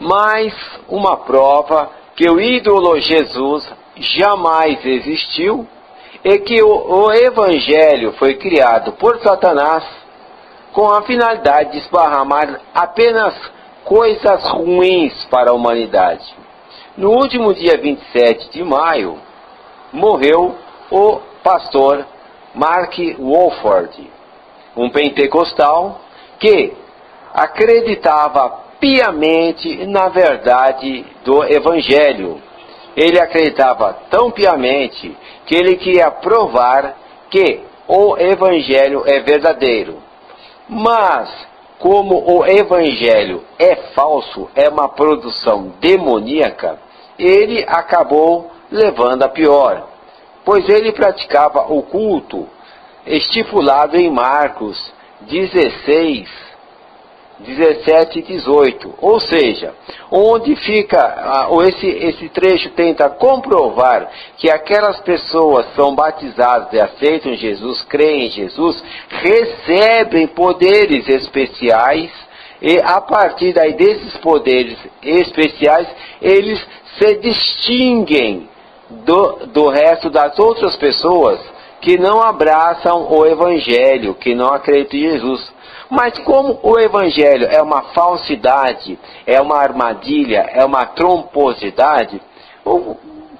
mais uma prova que o ídolo Jesus jamais existiu e que o Evangelho foi criado por Satanás com a finalidade de esparramar apenas coisas ruins para a humanidade. No último dia 27 de maio, morreu o pastor Mark Wolford, um pentecostal que acreditava piamente na verdade do Evangelho. Ele acreditava tão piamente que ele queria provar que o Evangelho é verdadeiro. Mas, como o Evangelho é falso, é uma produção demoníaca, ele acabou levando a pior, pois ele praticava o culto estipulado em Marcos 16, 17 e 18, ou seja, onde fica, esse trecho tenta comprovar que aquelas pessoas são batizadas e aceitam Jesus, creem em Jesus, recebem poderes especiais, e a partir daí desses poderes especiais, eles se distinguem do resto das outras pessoas que não abraçam o Evangelho, que não acreditam em Jesus. Mas como o Evangelho é uma falsidade, é uma armadilha, é uma tromposidade,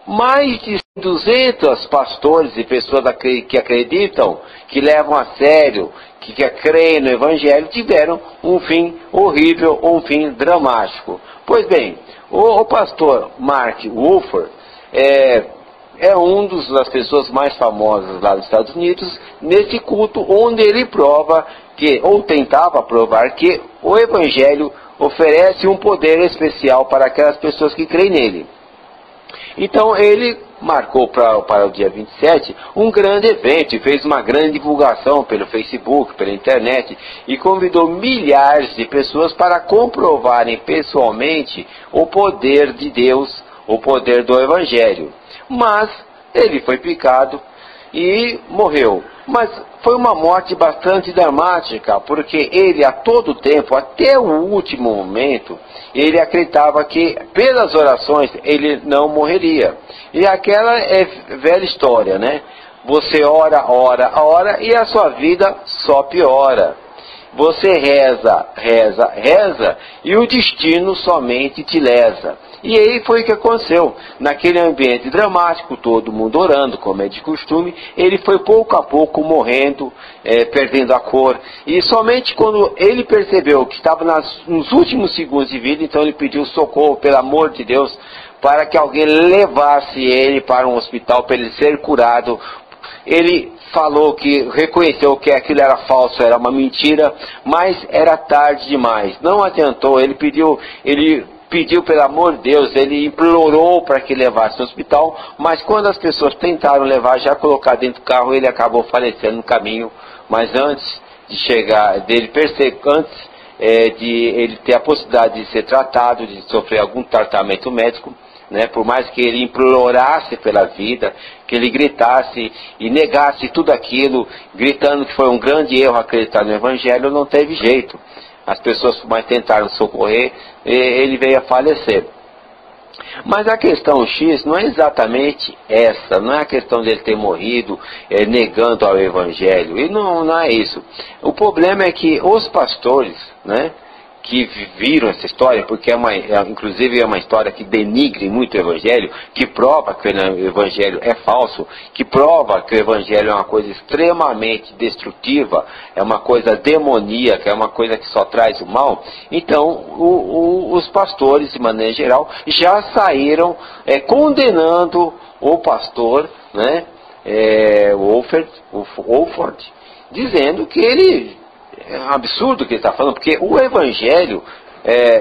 mais de 200 pastores e pessoas que acreditam, que levam a sério, que creem no Evangelho, tiveram um fim horrível, um fim dramático. Pois bem, o pastor Mark Wolford é um das pessoas mais famosas lá nos Estados Unidos, nesse culto onde ele prova que, ou tentava provar que o Evangelho oferece um poder especial para aquelas pessoas que creem nele. Então ele marcou para o dia 27 um grande evento e fez uma grande divulgação pelo Facebook, pela internet, e convidou milhares de pessoas para comprovarem pessoalmente o poder de Deus, o poder do Evangelho. Mas ele foi picado e morreu. Mas foi uma morte bastante dramática, porque ele a todo tempo, até o último momento, ele acreditava que pelas orações ele não morreria. E aquela é velha história, né? Você ora, ora, ora e a sua vida só piora. Você reza, reza, reza e o destino somente te lesa. E aí foi o que aconteceu. Naquele ambiente dramático, todo mundo orando, como é de costume, ele foi pouco a pouco morrendo, perdendo a cor. E somente quando ele percebeu que estava nos últimos segundos de vida, então ele pediu socorro, pelo amor de Deus, para que alguém levasse ele para um hospital, para ele ser curado. Ele falou que reconheceu que aquilo era falso, era uma mentira, mas era tarde demais. Não adiantou, ele pediu pelo amor de Deus, ele implorou para que levasse no hospital, mas quando as pessoas tentaram levar, já colocar dentro do carro, ele acabou falecendo no caminho. Mas antes de chegar, antes de ele ter a possibilidade de ser tratado, de sofrer algum tratamento médico, né, por mais que ele implorasse pela vida, que ele gritasse e negasse tudo aquilo, gritando que foi um grande erro acreditar no Evangelho, não teve jeito. As pessoas mais tentaram socorrer, ele veio a falecer. Mas a questão X não é exatamente essa, não é a questão dele ter morrido negando ao Evangelho, e não é isso. O problema é que os pastores, né, que viram essa história, porque inclusive é uma história que denigre muito o Evangelho, que prova que o Evangelho é falso, que prova que o Evangelho é uma coisa extremamente destrutiva, é uma coisa demoníaca, é uma coisa que só traz o mal. Então, os pastores, de maneira geral, já saíram condenando o pastor, né, Wolford, dizendo que ele... É um absurdo o que ele está falando, porque o Evangelho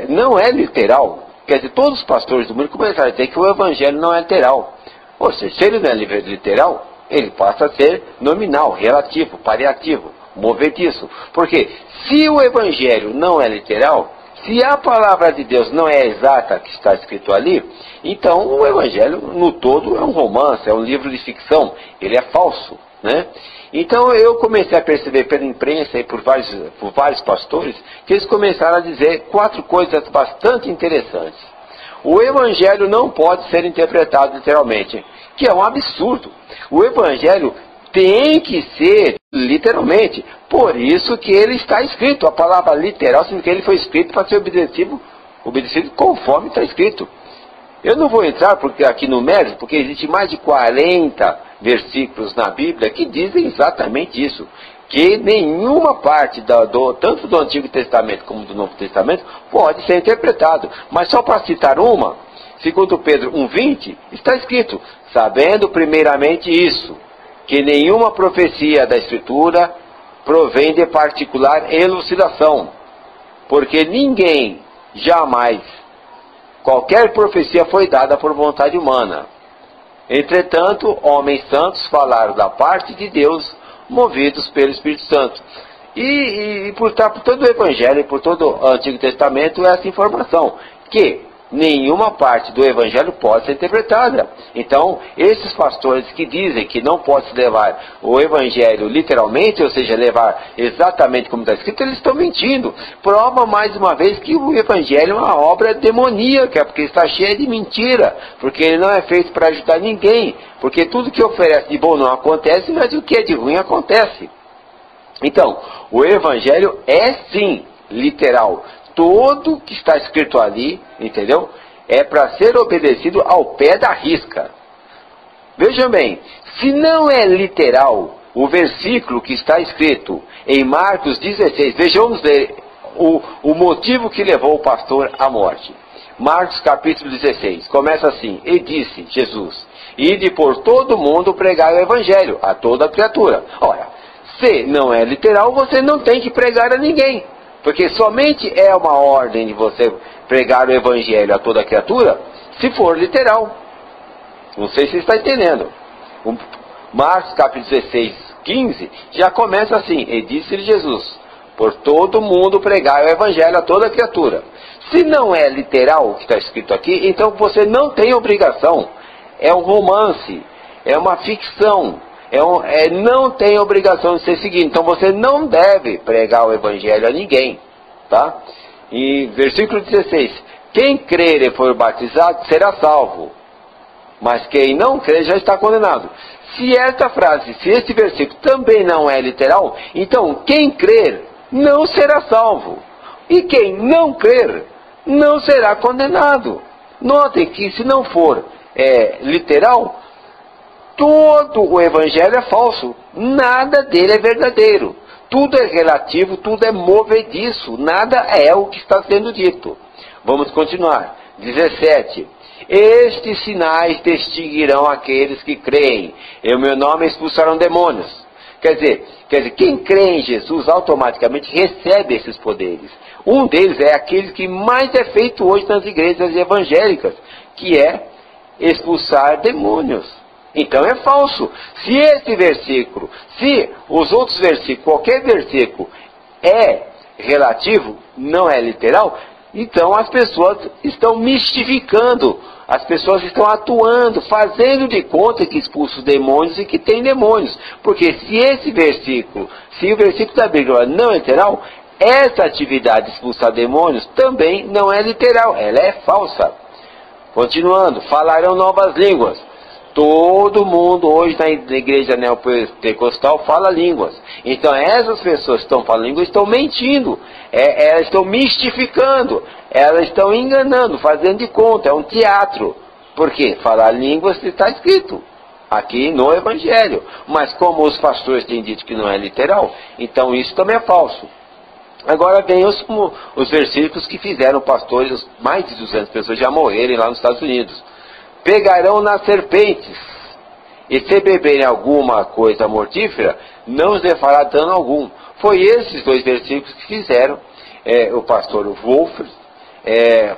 não é literal. Quer dizer, todos os pastores do mundo começaram a dizer que o Evangelho não é literal. Ou seja, se ele não é literal, ele passa a ser nominal, relativo, paliativo, movediço. Porque se o Evangelho não é literal, se a palavra de Deus não é exata que está escrito ali, então o Evangelho no todo é um romance, é um livro de ficção, ele é falso. né? Então eu comecei a perceber pela imprensa e por vários pastores que eles começaram a dizer 4 coisas bastante interessantes. O Evangelho não pode ser interpretado literalmente, que é um absurdo. O Evangelho tem que ser literalmente, por isso que ele está escrito. A palavra literal significa que ele foi escrito para ser obedecido conforme está escrito. Eu não vou entrar aqui no mérito, porque existe mais de 40 versículos na Bíblia que dizem exatamente isso. Que nenhuma parte, tanto do Antigo Testamento como do Novo Testamento, pode ser interpretado. Mas só para citar uma, segundo Pedro 1,20, está escrito: sabendo primeiramente isso, que nenhuma profecia da Escritura provém de particular elucidação, porque ninguém, jamais, qualquer profecia foi dada por vontade humana. Entretanto, homens santos falaram da parte de Deus, movidos pelo Espírito Santo. E por todo o Evangelho e por todo o Antigo Testamento, essa informação, que nenhuma parte do Evangelho pode ser interpretada. Então, esses pastores que dizem que não pode se levar o Evangelho literalmente, ou seja, levar exatamente como está escrito, eles estão mentindo. Prova mais uma vez que o Evangelho é uma obra demoníaca, porque está cheia de mentira, porque ele não é feito para ajudar ninguém, porque tudo que oferece de bom não acontece, mas o que é de ruim acontece. Então, o Evangelho é sim literal. Tudo que está escrito ali, entendeu? É para ser obedecido ao pé da risca. Vejam bem, se não é literal o versículo que está escrito em Marcos 16, vejamos ler o motivo que levou o pastor à morte. Marcos capítulo 16, começa assim: e disse Jesus: ide por todo mundo pregar o Evangelho a toda criatura. Ora, se não é literal, você não tem que pregar a ninguém. Porque somente é uma ordem de você pregar o Evangelho a toda criatura, se for literal. Não sei se você está entendendo. Marcos capítulo 16, 15, já começa assim: e disse-lhe Jesus: por todo mundo pregar o Evangelho a toda criatura. Se não é literal o que está escrito aqui, então você não tem obrigação. É um romance, é uma ficção. Não tem obrigação de ser seguido. Então você não deve pregar o Evangelho a ninguém. Tá? E versículo 16: quem crer e for batizado será salvo, mas quem não crer já está condenado. Se esse versículo também não é literal, então quem crer não será salvo, e quem não crer não será condenado. Notem que se não for literal, todo o Evangelho é falso, nada dele é verdadeiro. Tudo é relativo, tudo é movediço, nada é o que está sendo dito. Vamos continuar. 17. Estes sinais distinguirão aqueles que creem. Em meu nome expulsarão demônios. Quer dizer, quem crê em Jesus automaticamente recebe esses poderes. Um deles é aquele que mais é feito hoje nas igrejas evangélicas, que é expulsar demônios. Então é falso. Se esse versículo, se os outros versículos, qualquer versículo é relativo, não é literal, então as pessoas estão mistificando, as pessoas estão atuando, fazendo de conta que expulsam demônios e que tem demônios. Porque se o versículo da Bíblia não é literal, essa atividade de expulsar demônios também não é literal, ela é falsa. Continuando, falarão novas línguas. Todo mundo hoje na igreja neopentecostal fala línguas. Então essas pessoas que estão falando línguas estão mentindo. Elas estão mistificando. Elas estão enganando, fazendo de conta. É um teatro. Por quê? Falar línguas está escrito aqui no Evangelho. Mas como os pastores têm dito que não é literal, então isso também é falso. Agora vem os versículos que fizeram pastores, mais de 200 pessoas já morrerem lá nos Estados Unidos. Pegarão nas serpentes, e se beberem alguma coisa mortífera, não os fará dano algum. Foi esses 2 versículos que fizeram o pastor Wolff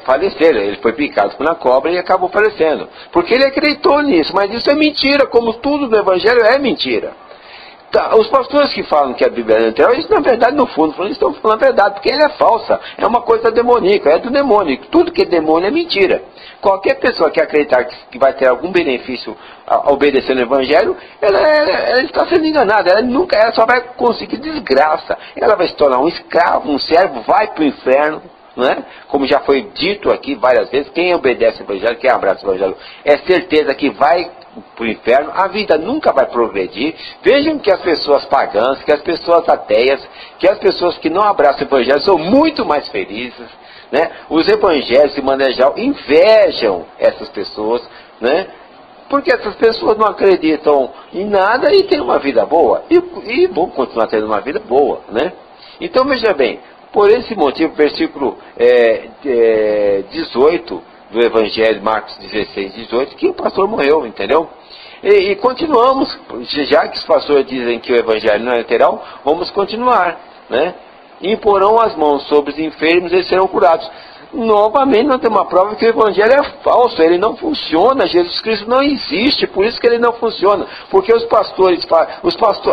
falecer. Ele foi picado por uma cobra e acabou falecendo. Porque ele acreditou nisso, mas isso é mentira, como tudo no Evangelho é mentira. Os pastores que falam que a Bíblia é literal, eles na verdade, no fundo, eles estão falando a verdade, porque ela é falsa, é uma coisa demoníaca, é do demônio. Tudo que é demônio é mentira. Qualquer pessoa que acreditar que vai ter algum benefício obedecendo o Evangelho, ela está sendo enganada, ela só vai conseguir desgraça. Ela vai se tornar um escravo, um servo, vai para o inferno. Não é? Como já foi dito aqui várias vezes, quem obedece ao Evangelho, quem abraça o Evangelho, é certeza que vai para o inferno, a vida nunca vai progredir. Vejam que as pessoas pagãs, que as pessoas ateias, que as pessoas que não abraçam o Evangelho são muito mais felizes. Né? Os evangélicos, de maneira geral, invejam essas pessoas, né? Porque essas pessoas não acreditam em nada e têm uma vida boa. E vão continuar tendo uma vida boa. Né? Então, veja bem, por esse motivo, versículo 18 do Evangelho, Marcos 16, 18, que o pastor morreu, entendeu? E continuamos, já que os pastores dizem que o Evangelho não é literal, vamos continuar, né? Imporão as mãos sobre os enfermos e eles serão curados. Novamente, nós temos uma prova que o Evangelho é falso, ele não funciona, Jesus Cristo não existe, por isso que ele não funciona. Porque os pastores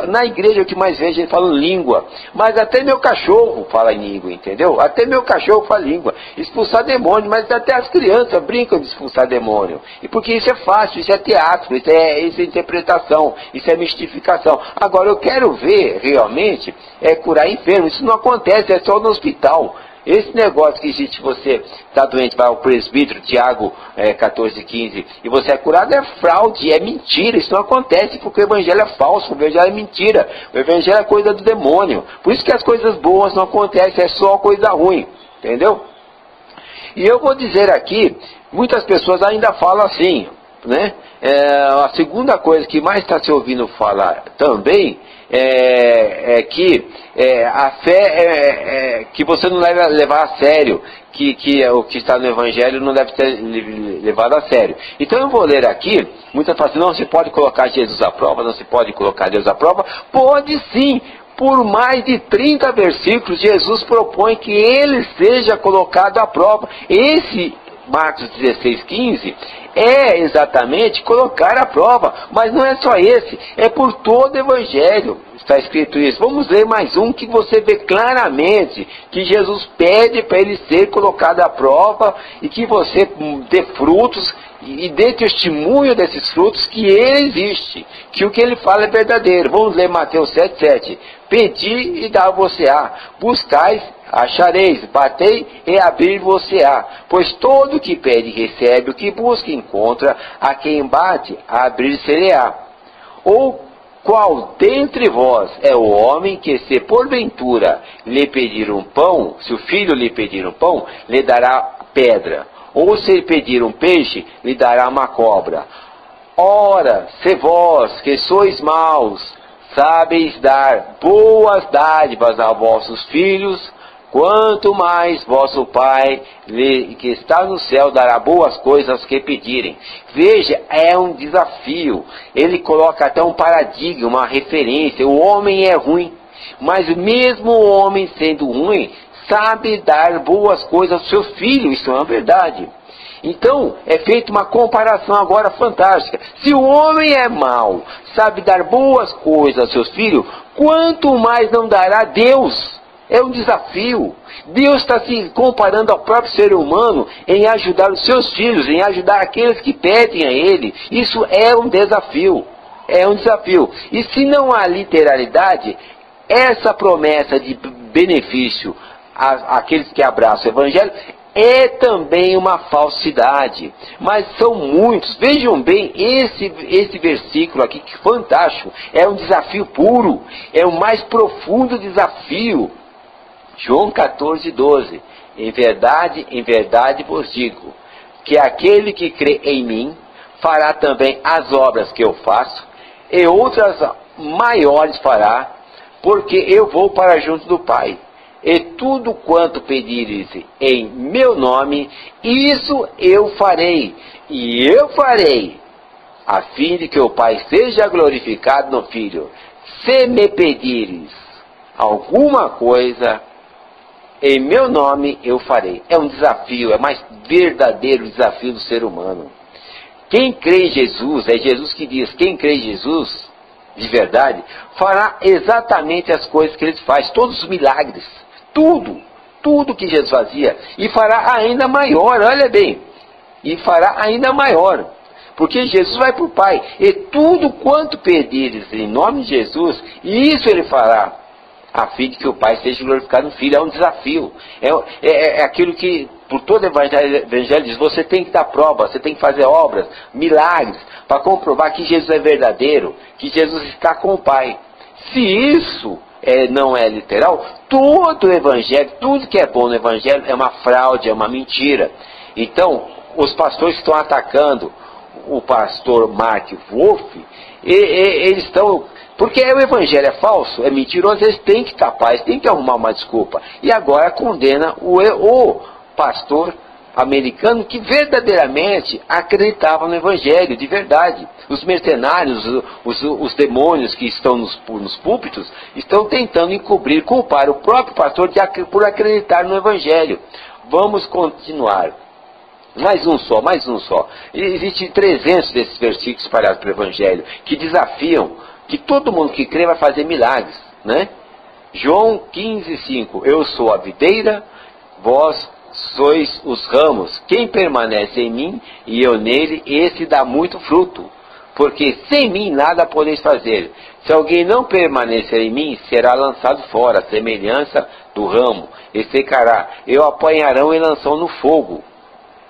na igreja o que mais vejo, eles falam língua, mas até meu cachorro fala em língua, entendeu? Até meu cachorro fala língua, expulsar demônio, mas até as crianças brincam de expulsar demônio. E porque isso é fácil, isso é teatro, isso é interpretação, isso é mistificação. Agora eu quero ver realmente curar enfermo, isso não acontece, é só no hospital. Esse negócio que existe, você está doente, vai ao presbítero, Tiago 14,15, e você é curado, é fraude, é mentira, isso não acontece, porque o Evangelho é falso, o Evangelho é mentira, o Evangelho é coisa do demônio, por isso que as coisas boas não acontecem, é só coisa ruim, entendeu? E eu vou dizer aqui, muitas pessoas ainda falam assim, né? A segunda coisa que mais está se ouvindo falar também é que a fé que você não deve levar a sério, que o que está no Evangelho não deve ser levado a sério. Então eu vou ler aqui, muitas falam assim, não se pode colocar Jesus à prova, não se pode colocar Deus à prova. Pode sim! Por mais de 30 versículos, Jesus propõe que ele seja colocado à prova. Esse Marcos 16,15 é exatamente colocar à prova, mas não é só esse, é por todo o Evangelho, está escrito isso. Vamos ler mais um que você vê claramente que Jesus pede para ele ser colocado à prova e que você dê frutos e dê testemunho desses frutos que ele existe, que o que ele fala é verdadeiro. Vamos ler Mateus 7,7. Pedi e dar-vos-á, buscais, achareis, batei e abrir-vos-á. Pois todo o que pede recebe, o que busca encontra, a quem bate, abrir-se-lhe-á. Ou qual dentre vós é o homem que, se porventura lhe pedir um pão, se o filho lhe pedir um pão, lhe dará pedra? Ou se lhe pedir um peixe, lhe dará uma cobra? Ora, se vós, que sois maus, sabeis dar boas dádivas a vossos filhos, quanto mais vosso Pai, que está no céu, dará boas coisas que pedirem. Veja, é um desafio. Ele coloca até um paradigma, uma referência. O homem é ruim, mas mesmo o homem sendo ruim, sabe dar boas coisas aos seus filhos. Isso é uma verdade. Então, é feita uma comparação agora fantástica. Se o homem é mau, sabe dar boas coisas aos seus filhos, quanto mais não dará Deus? É um desafio. Deus está se comparando ao próprio ser humano em ajudar os seus filhos, em ajudar aqueles que pedem a Ele. Isso é um desafio. É um desafio. E se não há literalidade, essa promessa de benefício àqueles que abraçam o Evangelho é também uma falsidade. Mas são muitos. Vejam bem esse versículo aqui, que fantástico. É um desafio puro. É o mais profundo desafio. João 14,12. Em verdade vos digo, que aquele que crê em mim, fará também as obras que eu faço, e outras maiores fará, porque eu vou para junto do Pai. E tudo quanto pedires em meu nome, isso eu farei. E eu farei, a fim de que o Pai seja glorificado no Filho. Se me pedires alguma coisa, em meu nome eu farei. É um desafio, é o mais verdadeiro desafio do ser humano. Quem crê em Jesus, é Jesus que diz, quem crê em Jesus, de verdade, fará exatamente as coisas que ele faz, todos os milagres, tudo que Jesus fazia, e fará ainda maior, olha bem, e fará ainda maior, porque Jesus vai para o Pai, e tudo quanto pedires em nome de Jesus, isso ele fará, a fim de que o Pai seja glorificado no Filho. É um desafio, é aquilo que por todo evangelho diz, você tem que dar prova, você tem que fazer obras, milagres, para comprovar que Jesus é verdadeiro, que Jesus está com o Pai. Se isso não é literal, todo o evangelho, tudo que é bom no evangelho é uma fraude, é uma mentira. Então, os pastores que estão atacando o pastor Mark Wolf, eles estão... Porque o evangelho é falso, é mentiroso, eles têm que tapar, eles têm que arrumar uma desculpa. E agora condena o pastor americano que verdadeiramente acreditava no evangelho, de verdade. Os mercenários, os demônios que estão nos púlpitos, estão tentando encobrir, culpar o próprio pastor por acreditar no evangelho. Vamos continuar. Mais um só. Existem 300 desses versículos espalhados pelo evangelho, que desafiam que todo mundo que crê vai fazer milagres, né? João 15:5, eu sou a videira, vós sois os ramos, quem permanece em mim e eu nele, esse dá muito fruto, porque sem mim nada podeis fazer. Se alguém não permanecer em mim, será lançado fora, a semelhança do ramo, e secará, eu apanharão e lançarão no fogo,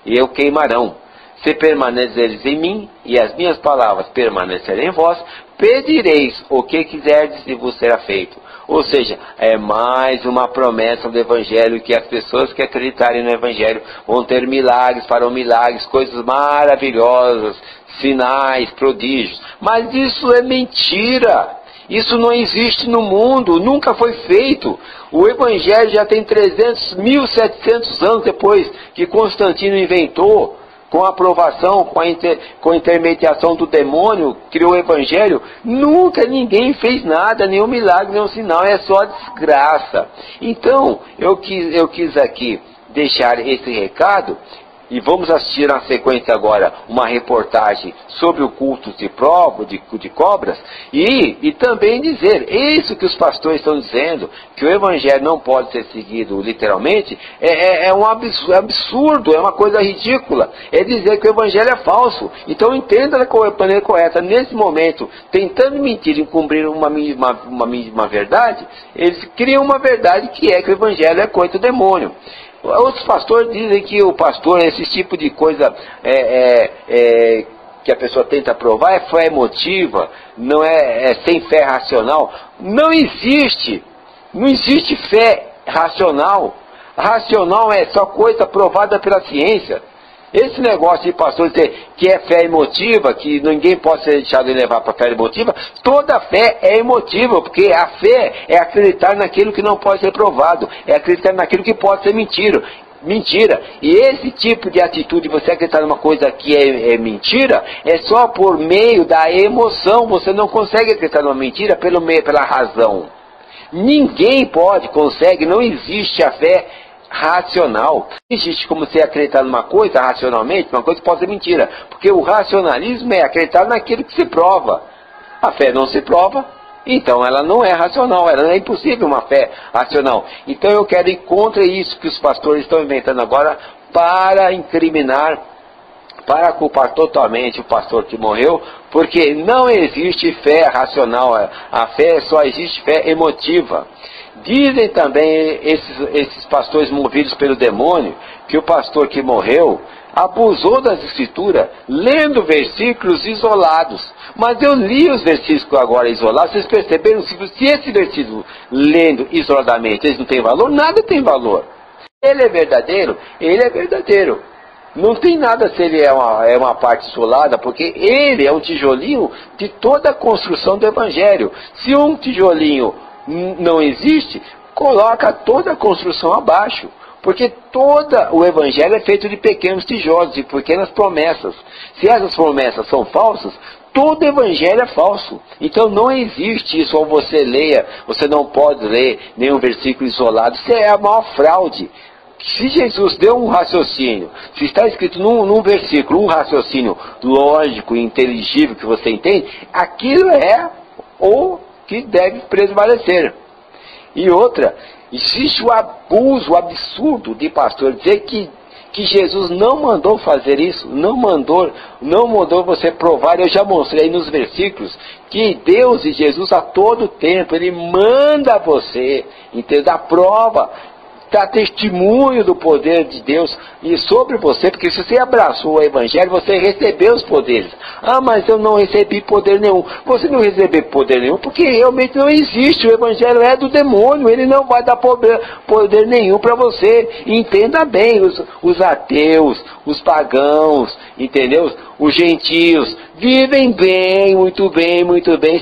e eu queimarão. Se permaneceres em mim, e as minhas palavras permanecerem em vós, pedireis o que quiserdes e vos será feito. Ou seja, é mais uma promessa do Evangelho, que as pessoas que acreditarem no Evangelho vão ter milagres, farão milagres, coisas maravilhosas, sinais, prodígios. Mas isso é mentira. Isso não existe no mundo, nunca foi feito. O Evangelho já tem 1.700 anos depois que Constantino inventou, com a aprovação, com a intermediação do demônio, criou o Evangelho. Nunca ninguém fez nada, nenhum milagre, nenhum sinal, é só desgraça. Então, eu quis aqui deixar esse recado, e vamos assistir na sequência agora uma reportagem sobre o culto de cobras, e também dizer, isso que os pastores estão dizendo, que o Evangelho não pode ser seguido literalmente, é um absurdo, é uma coisa ridícula, é dizer que o Evangelho é falso. Então entenda da maneira correta, nesse momento, tentando mentir, encobrir uma verdade, eles criam uma verdade que é que o Evangelho é coisa do demônio. Outros pastores dizem que o pastor, esse tipo de coisa que a pessoa tenta provar, é fé emotiva, não é sem fé racional. Não existe fé racional. Racional é só coisa provada pela ciência. Esse negócio de pastor dizer que é fé emotiva, que ninguém pode ser deixado de levar para fé emotiva, toda fé é emotiva, porque a fé é acreditar naquilo que não pode ser provado, é acreditar naquilo que pode ser mentira. E esse tipo de atitude, você acreditar numa coisa que é mentira, é só por meio da emoção. Você não consegue acreditar numa mentira pela razão. Ninguém consegue, não existe a fé racional. Não existe como você acreditar numa coisa racionalmente, uma coisa que pode ser mentira. Porque o racionalismo é acreditar naquilo que se prova. A fé não se prova, então ela não é racional, ela é impossível uma fé racional. Então eu quero ir contra isso que os pastores estão inventando agora para incriminar, para culpar totalmente o pastor que morreu, porque não existe fé racional, a fé só existe fé emotiva. Dizem também esses pastores movidos pelo demônio, que o pastor que morreu abusou das escrituras, lendo versículos isolados. Mas eu li os versículos agora isolados, vocês perceberam? Se esse versículo, lendo isoladamente, eles não têm valor, nada tem valor. Ele é verdadeiro, ele é verdadeiro. Não tem nada se ele é uma parte isolada, porque ele é um tijolinho de toda a construção do Evangelho. Se um tijolinho não existe, coloca toda a construção abaixo. Porque todo o Evangelho é feito de pequenos tijolos, de pequenas promessas. Se essas promessas são falsas, todo o Evangelho é falso. Então não existe isso, ou você leia, você não pode ler nenhum versículo isolado. Isso é a maior fraude. Se Jesus deu um raciocínio, se está escrito num versículo, um raciocínio lógico e inteligível que você entende, aquilo é ou que deve prevalecer. E outra, existe o abuso, o absurdo de pastor dizer que Jesus não mandou fazer isso, não mandou você provar. Eu já mostrei nos versículos que Deus e Jesus a todo tempo, Ele manda você, entende? A prova, dá testemunho do poder de Deus e sobre você, porque se você abraçou o Evangelho, você recebeu os poderes. Ah, mas eu não recebi poder nenhum. Você não recebeu poder nenhum porque realmente não existe. O Evangelho é do demônio, ele não vai dar poder nenhum para você. Entenda bem, os ateus, os pagãos, entendeu? Os gentios vivem bem, muito bem,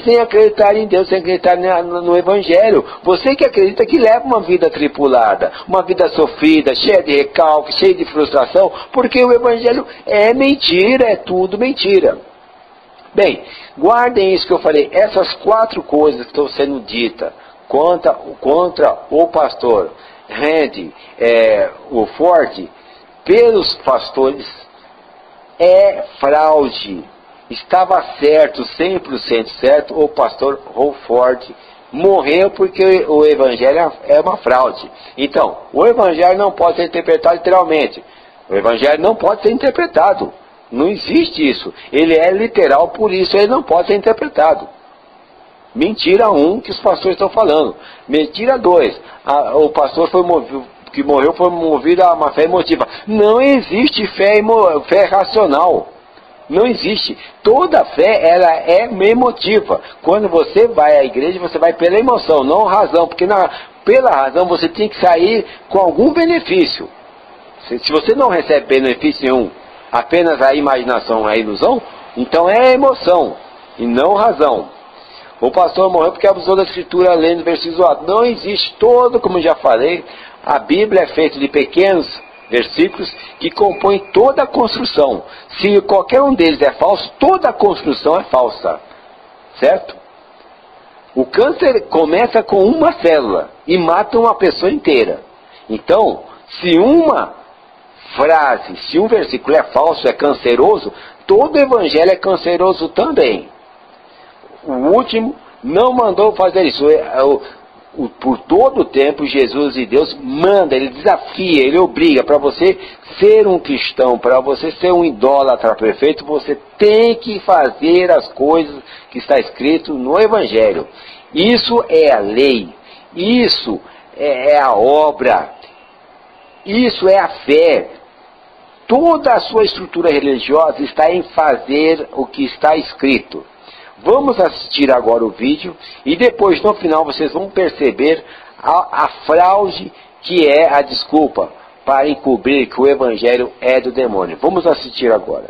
sem acreditar em Deus, sem acreditar no Evangelho. Você que acredita que leva uma vida tripulada, uma vida sofrida, cheia de recalque, cheia de frustração, porque o Evangelho é mentira, é tudo mentira. Bem, guardem isso que eu falei, essas 4 coisas que estão sendo ditas contra o pastor Randy, o Ford, pelos pastores, é fraude. Estava certo, 100% certo, o pastor Ford morreu porque o Evangelho é uma fraude. Então, o Evangelho não pode ser interpretado literalmente. O Evangelho não pode ser interpretado. Não existe isso. Ele é literal, por isso ele não pode ser interpretado. Mentira 1 que os pastores estão falando. Mentira 2. O pastor que morreu foi movido a uma fé emotiva. Não existe fé racional. Não existe. Toda fé, ela é emotiva. Quando você vai à igreja, você vai pela emoção, não razão. Porque pela razão você tem que sair com algum benefício. Se você não recebe benefício nenhum, apenas a imaginação, a ilusão, então é emoção e não razão. O pastor morreu porque abusou da escritura, lendo versículos. Não existe todo, como já falei, a Bíblia é feita de pequenos versículos que compõem toda a construção. Se qualquer um deles é falso, toda a construção é falsa. Certo? O câncer começa com uma célula e mata uma pessoa inteira. Então, se uma frase, se um versículo é falso, é canceroso, todo o evangelho é canceroso também. O último não mandou fazer isso. Por todo o tempo, Jesus e Deus manda, Ele desafia, Ele obriga. Para você ser um cristão, para você ser um idólatra perfeito, você tem que fazer as coisas que está escrito no Evangelho. Isso é a lei, isso é a obra, isso é a fé. Toda a sua estrutura religiosa está em fazer o que está escrito. Vamos assistir agora o vídeo e depois, no final, vocês vão perceber a fraude que é a desculpa para encobrir que o Evangelho é do demônio. Vamos assistir agora.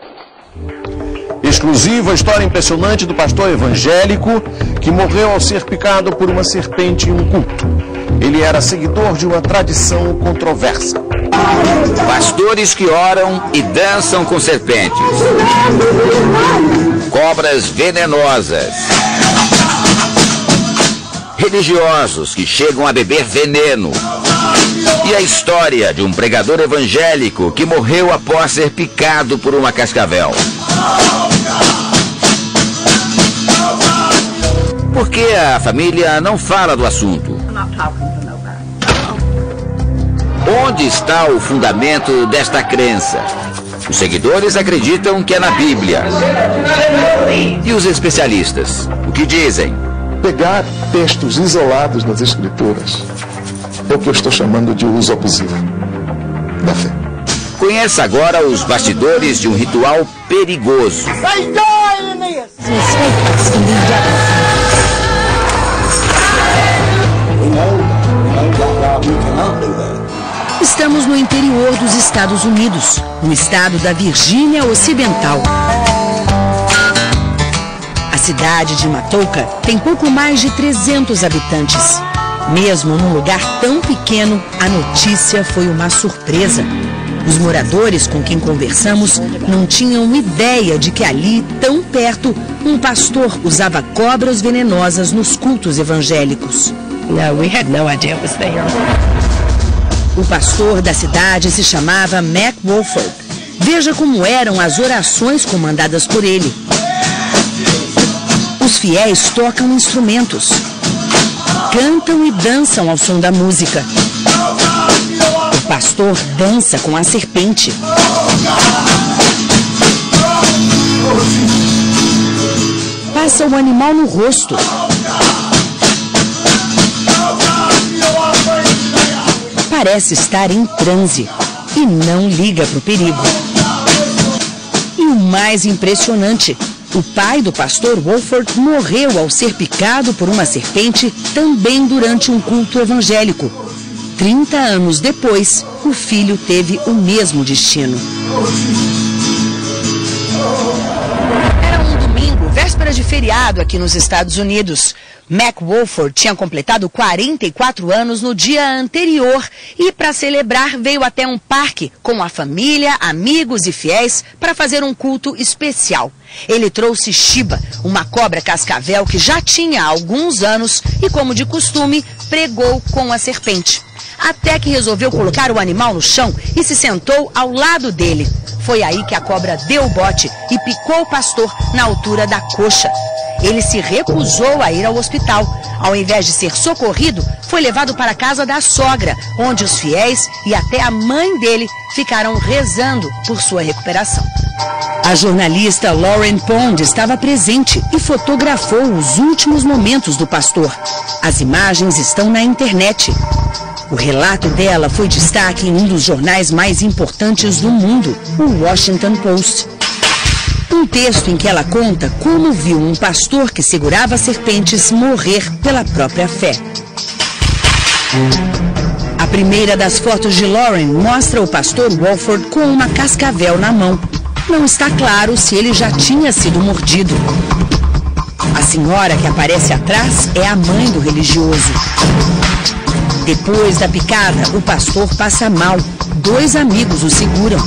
Exclusiva, história impressionante do pastor evangélico que morreu ao ser picado por uma serpente em um culto. Ele era seguidor de uma tradição controversa. Pastores que oram e dançam com serpentes. Cobras venenosas. Religiosos que chegam a beber veneno. E a história de um pregador evangélico que morreu após ser picado por uma cascavel. Por que a família não fala do assunto? Onde está o fundamento desta crença? Os seguidores acreditam que é na Bíblia. E os especialistas, o que dizem? Pegar textos isolados das Escrituras é o que eu estou chamando de uso abusivo da fé. Conheça agora os bastidores de um ritual perigoso. Estamos no interior dos Estados Unidos, no estado da Virgínia Ocidental. A cidade de Matoaca tem pouco mais de 300 habitantes. Mesmo num lugar tão pequeno, a notícia foi uma surpresa. Os moradores com quem conversamos não tinham ideia de que ali, tão perto, um pastor usava cobras venenosas nos cultos evangélicos. No, we had no idea it was there. O pastor da cidade se chamava Mac Wolford. Veja como eram as orações comandadas por ele. O Os fiéis tocam instrumentos, cantam e dançam ao som da música. O pastor dança com a serpente. Passa o animal no rosto. Parece estar em transe e não liga para o perigo. E o mais impressionante, o pai do pastor Wolford morreu ao ser picado por uma serpente também durante um culto evangélico. 30 anos depois, o filho teve o mesmo destino. Era um domingo, véspera de feriado aqui nos Estados Unidos. Mac Wolford tinha completado 44 anos no dia anterior e, para celebrar, veio até um parque com a família, amigos e fiéis para fazer um culto especial. Ele trouxe Shiba, uma cobra cascavel que já tinha alguns anos e, como de costume, pregou com a serpente. Até que resolveu colocar o animal no chão e se sentou ao lado dele. Foi aí que a cobra deu o bote e picou o pastor na altura da coxa. Ele se recusou a ir ao hospital. Ao invés de ser socorrido, foi levado para a casa da sogra, onde os fiéis e até a mãe dele ficaram rezando por sua recuperação. A jornalista Lauren Pond estava presente e fotografou os últimos momentos do pastor. As imagens estão na internet. O relato dela foi destaque em um dos jornais mais importantes do mundo, o Washington Post. Um texto em que ela conta como viu um pastor que segurava serpentes morrer pela própria fé. A primeira das fotos de Lauren mostra o pastor Wolford com uma cascavel na mão. Não está claro se ele já tinha sido mordido. A senhora que aparece atrás é a mãe do religioso. Depois da picada, o pastor passa mal. 2 amigos o seguram.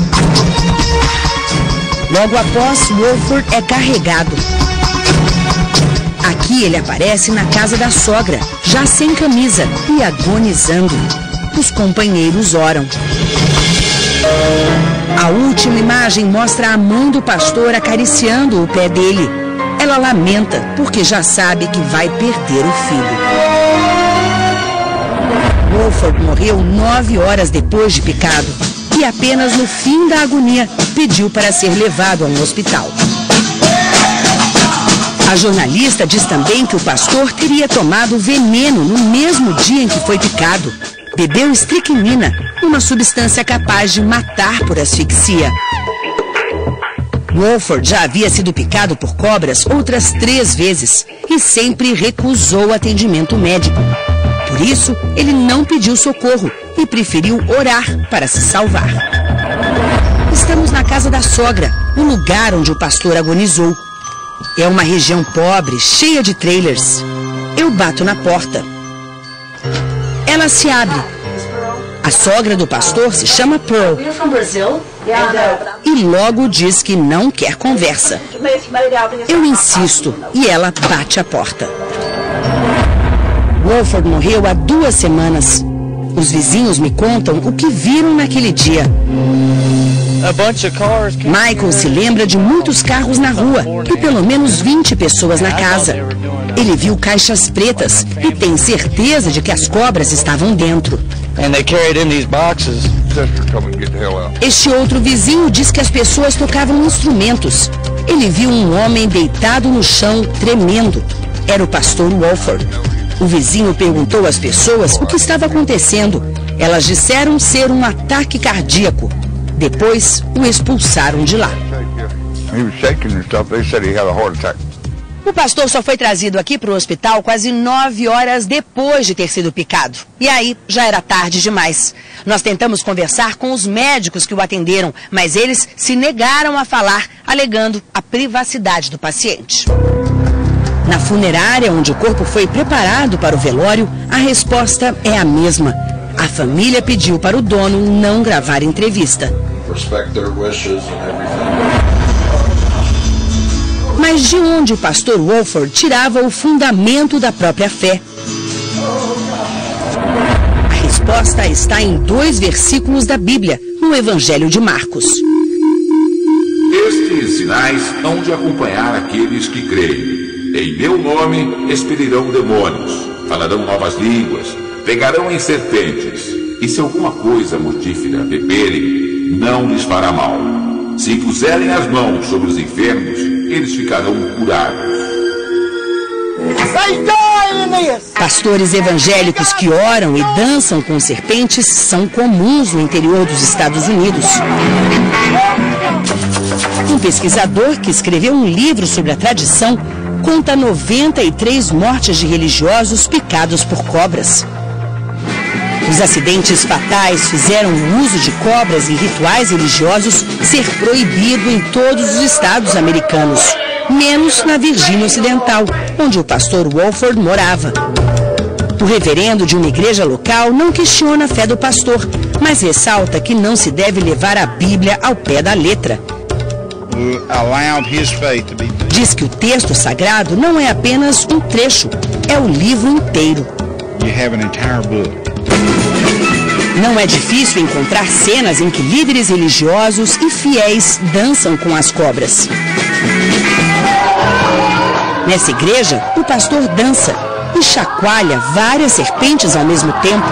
Logo após, Wolford é carregado. Aqui ele aparece na casa da sogra, já sem camisa e agonizando. Os companheiros oram. A última imagem mostra a mãe do pastor acariciando o pé dele. Ela lamenta porque já sabe que vai perder o filho. Wolford morreu 9 horas depois de picado e apenas no fim da agonia pediu para ser levado a um hospital. A jornalista diz também que o pastor teria tomado veneno no mesmo dia em que foi picado. Bebeu estricnina, uma substância capaz de matar por asfixia. Wolford já havia sido picado por cobras outras 3 vezes e sempre recusou atendimento médico. Por isso, ele não pediu socorro e preferiu orar para se salvar. Estamos na casa da sogra, o lugar onde o pastor agonizou. É uma região pobre, cheia de trailers. Eu bato na porta. Ela se abre. A sogra do pastor se chama Pearl. E logo diz que não quer conversa. Eu insisto e ela bate a porta. Wolford morreu há 2 semanas. Os vizinhos me contam o que viram naquele dia. Michael se lembra de muitos carros na rua e pelo menos 20 pessoas na casa. Ele viu caixas pretas e tem certeza de que as cobras estavam dentro. Este outro vizinho diz que as pessoas tocavam instrumentos. Ele viu um homem deitado no chão, tremendo. Era o pastor Wolford. O vizinho perguntou às pessoas o que estava acontecendo. Elas disseram ser um ataque cardíaco. Depois, o expulsaram de lá. O pastor só foi trazido aqui para o hospital quase 9 horas depois de ter sido picado. E aí, já era tarde demais. Nós tentamos conversar com os médicos que o atenderam, mas eles se negaram a falar, alegando a privacidade do paciente. Na funerária, onde o corpo foi preparado para o velório, a resposta é a mesma. A família pediu para o dono não gravar entrevista. Mas de onde o pastor Wolford tirava o fundamento da própria fé? A resposta está em 2 versículos da Bíblia, no Evangelho de Marcos. Estes sinais hão de acompanhar aqueles que creem. Em meu nome expelirão demônios, falarão novas línguas, pegarão em serpentes, e se alguma coisa mortífera beberem, não lhes fará mal. Se puserem as mãos sobre os enfermos, eles ficarão curados. Pastores evangélicos que oram e dançam com serpentes são comuns no interior dos Estados Unidos. Um pesquisador que escreveu um livro sobre a tradição conta 93 mortes de religiosos picados por cobras. Os acidentes fatais fizeram o uso de cobras em rituais religiosos ser proibido em todos os estados americanos, menos na Virgínia Ocidental, onde o pastor Wolford morava. O reverendo de uma igreja local não questiona a fé do pastor, mas ressalta que não se deve levar a Bíblia ao pé da letra. Diz que o texto sagrado não é apenas um trecho, é o livro inteiro. Não é difícil encontrar cenas em que líderes religiosos e fiéis dançam com as cobras. Nessa igreja, o pastor dança e chacoalha várias serpentes ao mesmo tempo.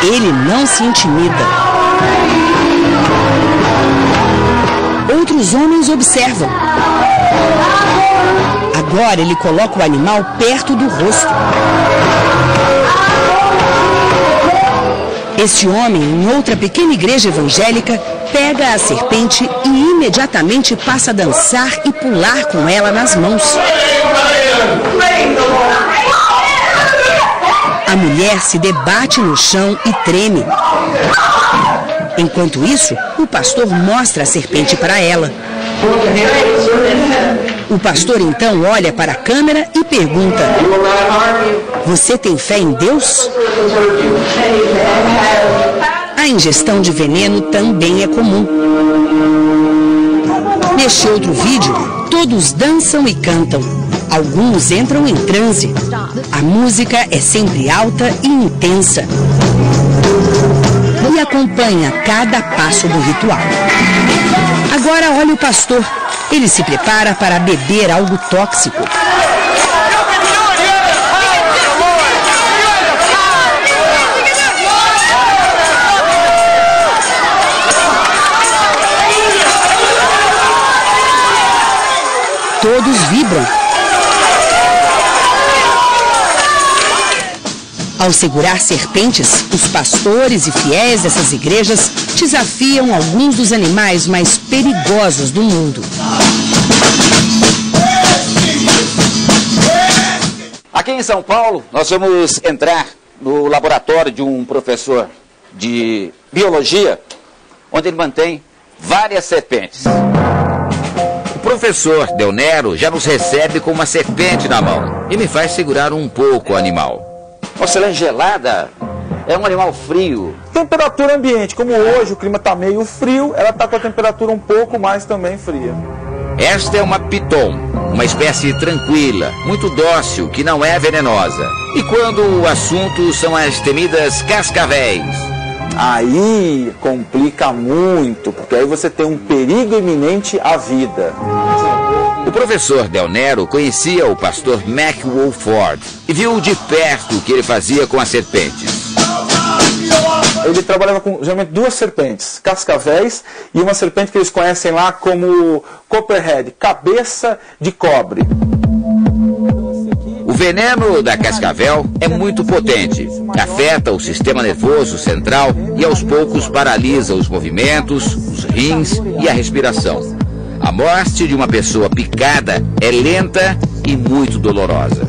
Ele não se intimida. Outros homens observam. Agora ele coloca o animal perto do rosto. Este homem, em outra pequena igreja evangélica, pega a serpente e imediatamente passa a dançar e pular com ela nas mãos. A mulher se debate no chão e treme. Enquanto isso, o pastor mostra a serpente para ela. O pastor então olha para a câmera e pergunta: "Você tem fé em Deus?" A ingestão de veneno também é comum. Neste outro vídeo, todos dançam e cantam. Alguns entram em transe. A música é sempre alta e intensa e acompanha cada passo do ritual. Agora olha o pastor. Ele se prepara para beber algo tóxico. Todos vibram. Ao segurar serpentes, os pastores e fiéis dessas igrejas desafiam alguns dos animais mais perigosos do mundo. Aqui em São Paulo, nós vamos entrar no laboratório de um professor de biologia, onde ele mantém várias serpentes. O professor Del Nero já nos recebe com uma serpente na mão e me faz segurar um pouco o animal. Nossa, ela é gelada, é um animal frio. Temperatura ambiente, como hoje o clima está meio frio, ela está com a temperatura um pouco mais também fria. Esta é uma piton, uma espécie tranquila, muito dócil, que não é venenosa. E quando o assunto são as temidas cascavéis? Aí complica muito, porque aí você tem um perigo iminente à vida. O professor Del Nero conhecia o pastor Mac Wolford e viu de perto o que ele fazia com as serpentes. Ele trabalhava com geralmente duas serpentes, cascavéis, e uma serpente que eles conhecem lá como copperhead, cabeça de cobre. O veneno da cascavel é muito potente, afeta o sistema nervoso central e aos poucos paralisa os movimentos, os rins e a respiração. A morte de uma pessoa picada é lenta e muito dolorosa.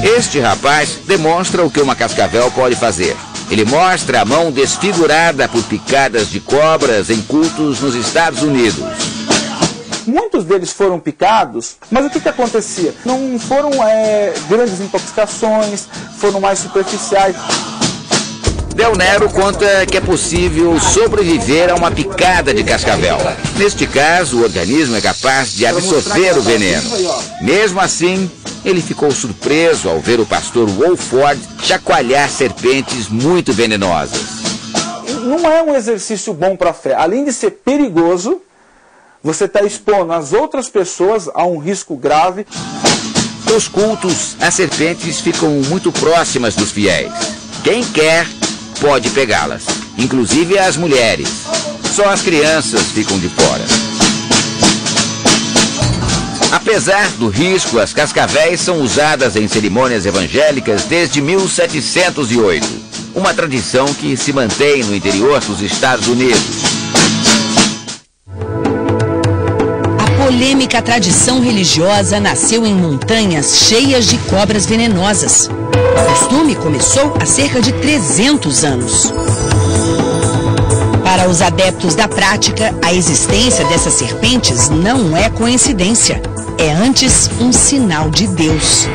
Este rapaz demonstra o que uma cascavel pode fazer. Ele mostra a mão desfigurada por picadas de cobras em cultos nos Estados Unidos. Muitos deles foram picados, mas o que acontecia? Não foram grandes intoxicações, foram mais superficiais. Del Nero conta que é possível sobreviver a uma picada de cascavel. Neste caso, o organismo é capaz de absorver o veneno. Mesmo assim, ele ficou surpreso ao ver o pastor Wolford chacoalhar serpentes muito venenosas. Não é um exercício bom para a fé. Além de ser perigoso, você está expondo as outras pessoas a um risco grave. Nos cultos, as serpentes ficam muito próximas dos fiéis. Quem quer pode pegá-las, inclusive as mulheres. Só as crianças ficam de fora. Apesar do risco, as cascavéis são usadas em cerimônias evangélicas desde 1708, uma tradição que se mantém no interior dos Estados Unidos. A polêmica tradição religiosa nasceu em montanhas cheias de cobras venenosas. O costume começou há cerca de 300 anos. Para os adeptos da prática, a existência dessas serpentes não é coincidência. É antes um sinal de Deus.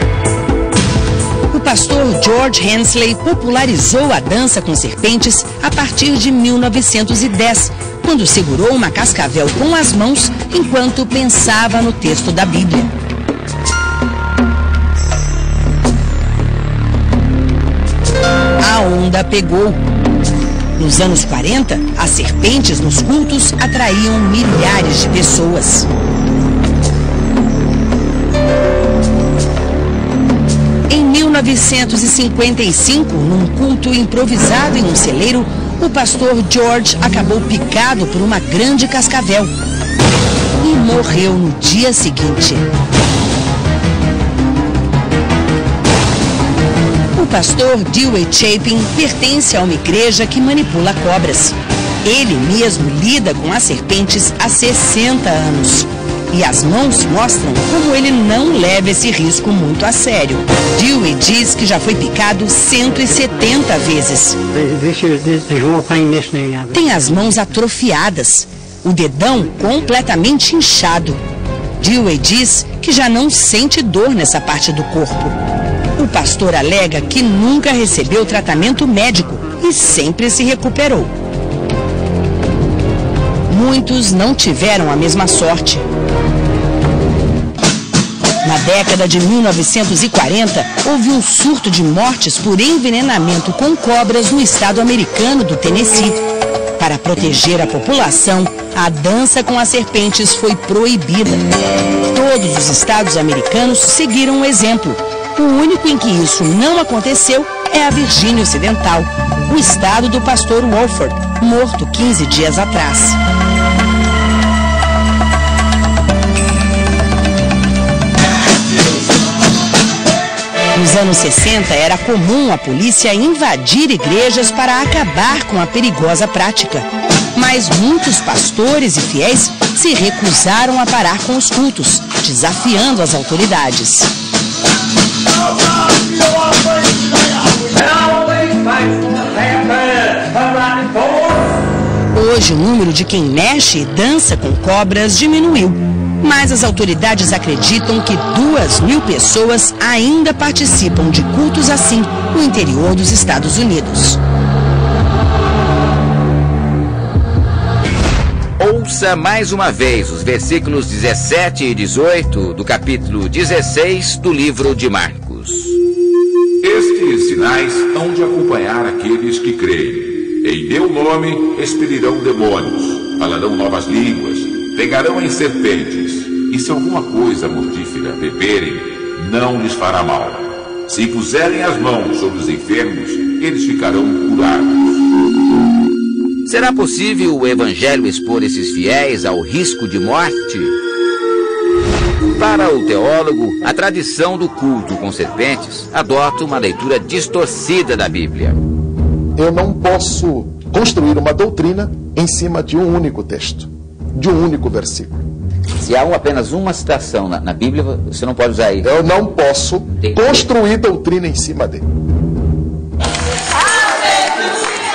O pastor George Hensley popularizou a dança com serpentes a partir de 1910, quando segurou uma cascavel com as mãos enquanto pensava no texto da Bíblia. A onda pegou. Nos anos 40, as serpentes nos cultos atraíam milhares de pessoas. Em 1955, num culto improvisado em um celeiro, o pastor George acabou picado por uma grande cascavel e morreu no dia seguinte. O pastor Dewey Chapin pertence a uma igreja que manipula cobras. Ele mesmo lida com as serpentes há 60 anos. E as mãos mostram como ele não leva esse risco muito a sério. Dewey diz que já foi picado 170 vezes. Tem as mãos atrofiadas, o dedão completamente inchado. Dewey diz que já não sente dor nessa parte do corpo. O pastor alega que nunca recebeu tratamento médico e sempre se recuperou. Muitos não tiveram a mesma sorte. Na década de 1940, houve um surto de mortes por envenenamento com cobras no estado americano do Tennessee. Para proteger a população, a dança com as serpentes foi proibida. Todos os estados americanos seguiram o exemplo. O único em que isso não aconteceu é a Virgínia Ocidental, o estado do pastor Wolford, morto 15 dias atrás. Nos anos 60, era comum a polícia invadir igrejas para acabar com a perigosa prática. Mas muitos pastores e fiéis se recusaram a parar com os cultos, desafiando as autoridades. Hoje o número de quem mexe e dança com cobras diminuiu, mas as autoridades acreditam que 2.000 pessoas ainda participam de cultos assim no interior dos Estados Unidos. Ouça mais uma vez os versículos 17 e 18 do capítulo 16 do livro de Marcos. Estes sinais hão de acompanhar aqueles que creem. Em meu nome expelirão demônios, falarão novas línguas, pegarão em serpentes, e se alguma coisa mortífera beberem, não lhes fará mal. Se puserem as mãos sobre os enfermos, eles ficarão curados. Será possível o Evangelho expor esses fiéis ao risco de morte? Para o teólogo, a tradição do culto com serpentes adota uma leitura distorcida da Bíblia. Eu não posso construir uma doutrina em cima de um único texto, de um único versículo. Se há apenas uma citação na Bíblia, você não pode usar isso. Eu não posso construir doutrina em cima dele.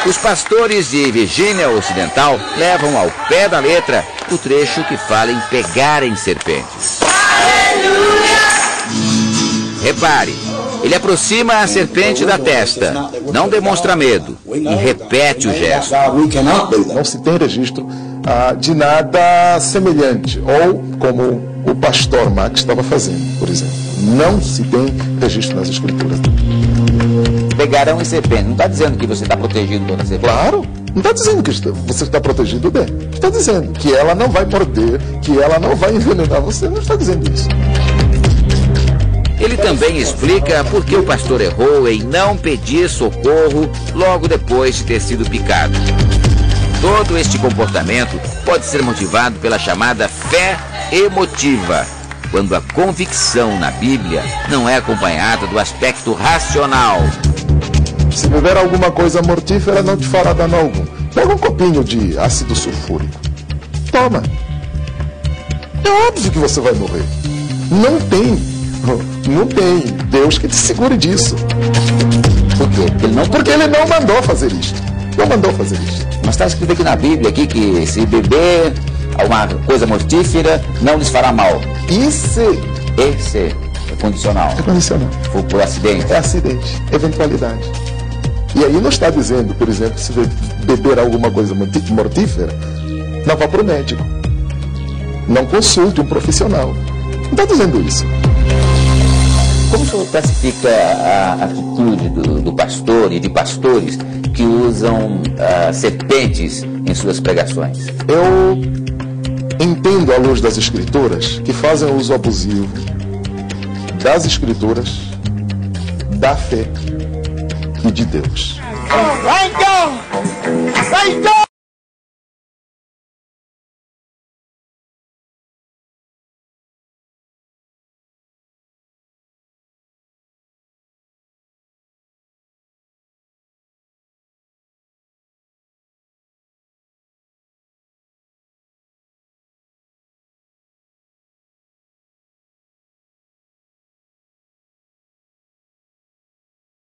Os pastores de Virgínia Ocidental levam ao pé da letra o trecho que fala em pegar em serpentes. Repare, ele aproxima a serpente da testa, não demonstra medo e repete o gesto. Não se tem registro de nada semelhante, ou como o pastor Max estava fazendo, por exemplo. Não se tem registro nas escrituras. Pegarão em serpente. Não está dizendo que você está protegido contra a serpente? Claro. Não está dizendo que você está protegido dele. Está dizendo que ela não vai morder, que ela não vai envenenar você. Não está dizendo isso. Ele também explica por que o pastor errou em não pedir socorro logo depois de ter sido picado. Todo este comportamento pode ser motivado pela chamada fé emotiva, quando a convicção na Bíblia não é acompanhada do aspecto racional. Se beber alguma coisa mortífera, não te fará dano algum. Pega um copinho de ácido sulfúrico. Toma. É óbvio que você vai morrer. Não tem Deus que te segure disso. Por quê? Porque ele não mandou fazer isto. Não mandou fazer isto. Mas está escrito aqui na Bíblia aqui que se beber alguma coisa mortífera, não lhes fará mal. Esse é condicional. É condicional. Foi por acidente. É acidente, eventualidade. E aí não está dizendo, por exemplo, se beber alguma coisa mortífera, não vá para o médico. Não consulte um profissional. Não está dizendo isso. Como o senhor classifica a atitude do pastor e de pastores que usam serpentes em suas pregações? Eu entendo, à luz das Escrituras, que fazem uso abusivo das Escrituras, da fé e de Deus. Vai, então!